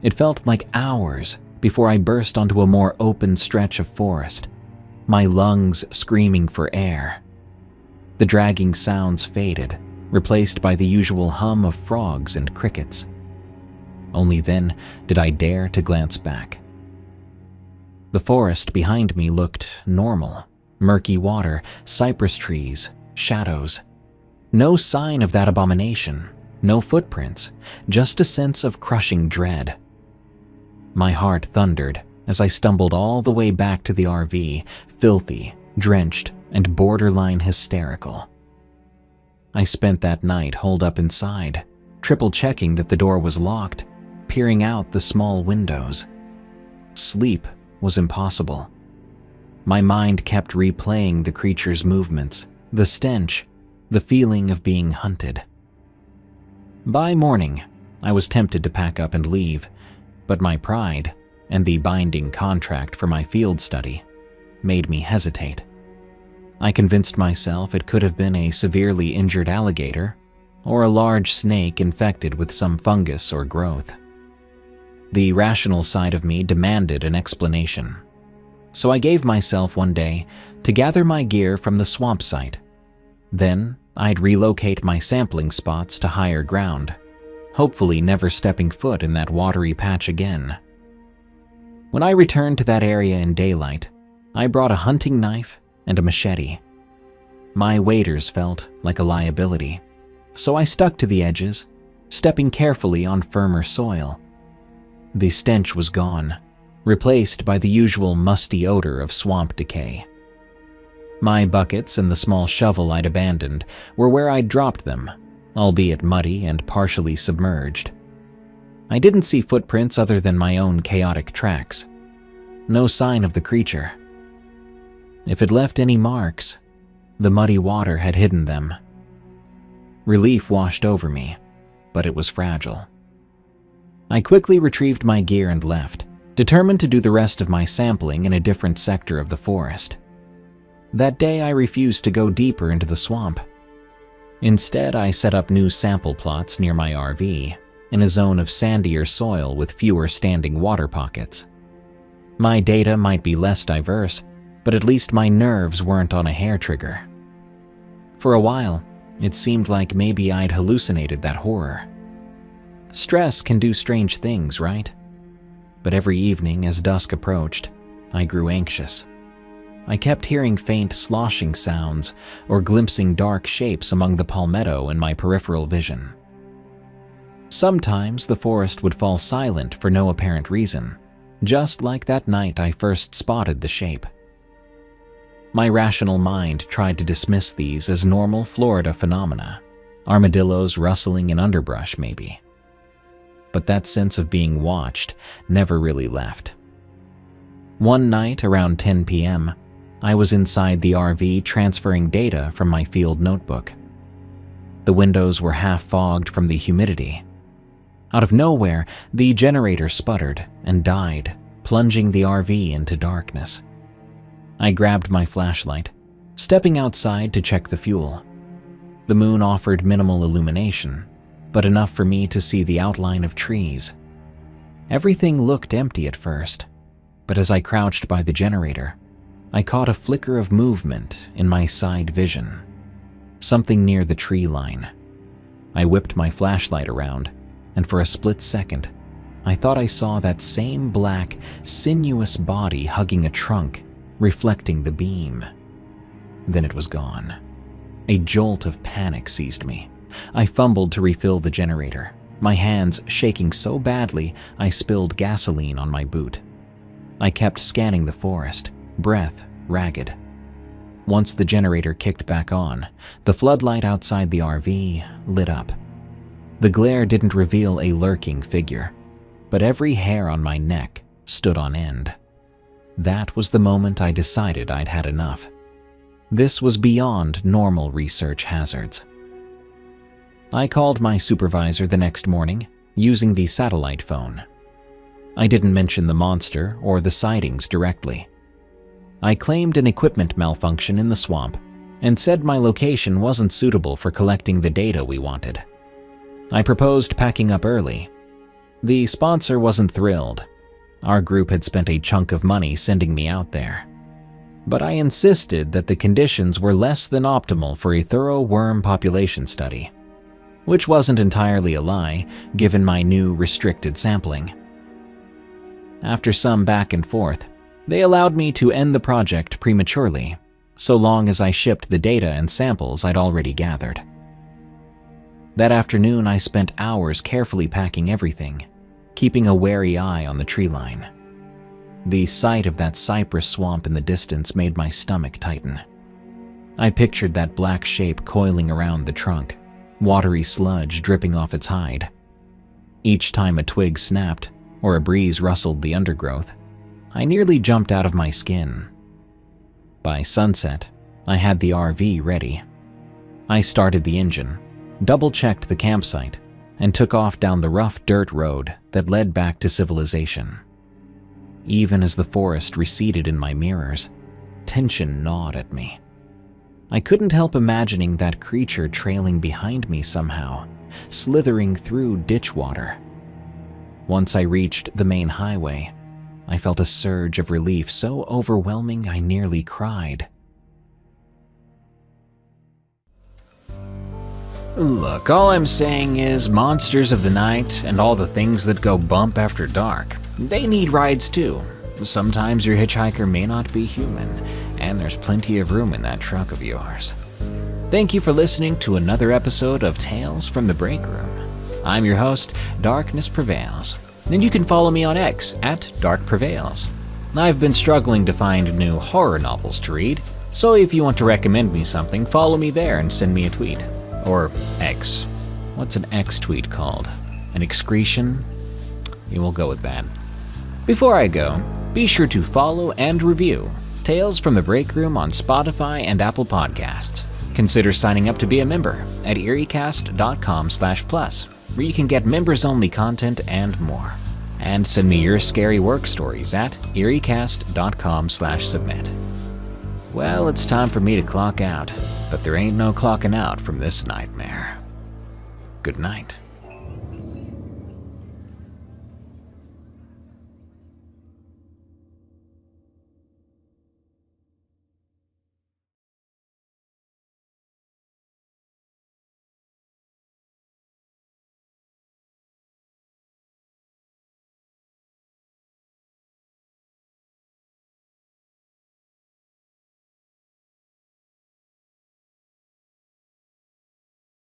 It felt like hours before I burst onto a more open stretch of forest, my lungs screaming for air. The dragging sounds faded, replaced by the usual hum of frogs and crickets. Only then did I dare to glance back. The forest behind me looked normal. Murky water, cypress trees, shadows. No sign of that abomination, no footprints, just a sense of crushing dread. My heart thundered as I stumbled all the way back to the RV, filthy, drenched, and borderline hysterical. I spent that night holed up inside, triple-checking that the door was locked, peering out the small windows. Sleep was impossible. My mind kept replaying the creature's movements, the stench, the feeling of being hunted. By morning, I was tempted to pack up and leave, but my pride and the binding contract for my field study made me hesitate. I convinced myself it could have been a severely injured alligator or a large snake infected with some fungus or growth. The rational side of me demanded an explanation, so I gave myself one day to gather my gear from the swamp site. Then I'd relocate my sampling spots to higher ground, hopefully never stepping foot in that watery patch again. When I returned to that area in daylight, I brought a hunting knife and a machete. My waders felt like a liability, so I stuck to the edges, stepping carefully on firmer soil. The stench was gone, replaced by the usual musty odor of swamp decay. My buckets and the small shovel I'd abandoned were where I'd dropped them, albeit muddy and partially submerged. I didn't see footprints other than my own chaotic tracks. No sign of the creature. If it left any marks, the muddy water had hidden them. Relief washed over me, but it was fragile. I quickly retrieved my gear and left, determined to do the rest of my sampling in a different sector of the forest. That day I refused to go deeper into the swamp. Instead, I set up new sample plots near my RV, in a zone of sandier soil with fewer standing water pockets. My data might be less diverse, but at least my nerves weren't on a hair trigger. For a while, it seemed like maybe I'd hallucinated that horror. Stress can do strange things, right? But every evening as dusk approached, I grew anxious. I kept hearing faint sloshing sounds or glimpsing dark shapes among the palmetto in my peripheral vision. Sometimes the forest would fall silent for no apparent reason, just like that night I first spotted the shape. My rational mind tried to dismiss these as normal Florida phenomena, armadillos rustling in underbrush maybe. But that sense of being watched never really left. One night around 10 p.m., I was inside the RV transferring data from my field notebook. The windows were half fogged from the humidity. Out of nowhere, the generator sputtered and died, plunging the RV into darkness. I grabbed my flashlight, stepping outside to check the fuel. The moon offered minimal illumination, but enough for me to see the outline of trees. Everything looked empty at first, but as I crouched by the generator, I caught a flicker of movement in my side vision, something near the tree line. I whipped my flashlight around, and for a split second, I thought I saw that same black, sinuous body hugging a trunk, reflecting the beam. Then it was gone. A jolt of panic seized me. I fumbled to refill the generator, my hands shaking so badly I spilled gasoline on my boot. I kept scanning the forest, breath ragged. Once the generator kicked back on, the floodlight outside the RV lit up. The glare didn't reveal a lurking figure, but every hair on my neck stood on end. That was the moment I decided I'd had enough. This was beyond normal research hazards. I called my supervisor the next morning using the satellite phone. I didn't mention the monster or the sightings directly. I claimed an equipment malfunction in the swamp and said my location wasn't suitable for collecting the data we wanted. I proposed packing up early. The sponsor wasn't thrilled. Our group had spent a chunk of money sending me out there. But I insisted that the conditions were less than optimal for a thorough worm population study, which wasn't entirely a lie given my new restricted sampling. After some back and forth, they allowed me to end the project prematurely, so long as I shipped the data and samples I'd already gathered. That afternoon, I spent hours carefully packing everything, keeping a wary eye on the tree line. The sight of that cypress swamp in the distance made my stomach tighten. I pictured that black shape coiling around the trunk, watery sludge dripping off its hide. Each time a twig snapped or a breeze rustled the undergrowth, I nearly jumped out of my skin. By sunset, I had the RV ready. I started the engine, double-checked the campsite, and took off down the rough dirt road that led back to civilization. Even as the forest receded in my mirrors, tension gnawed at me. I couldn't help imagining that creature trailing behind me somehow, slithering through ditch water. Once I reached the main highway, I felt a surge of relief so overwhelming I nearly cried. Look, all I'm saying is monsters of the night and all the things that go bump after dark, they need rides too. Sometimes your hitchhiker may not be human, and there's plenty of room in that truck of yours. Thank you for listening to another episode of Tales from the Break Room. I'm your host, Darkness Prevails, and you can follow me on X at Dark Prevails. I've been struggling to find new horror novels to read, so if you want to recommend me something, follow me there and send me a tweet. Or X. What's an X tweet called? An excretion? You will go with that. Before I go, be sure to follow and review Tales from the Break Room on Spotify and Apple Podcasts. Consider signing up to be a member at eeriecast.com/plus, where you can get members-only content and more. And send me your scary work stories at eeriecast.com/submit. Well, it's time for me to clock out, but there ain't no clocking out from this nightmare. Good night.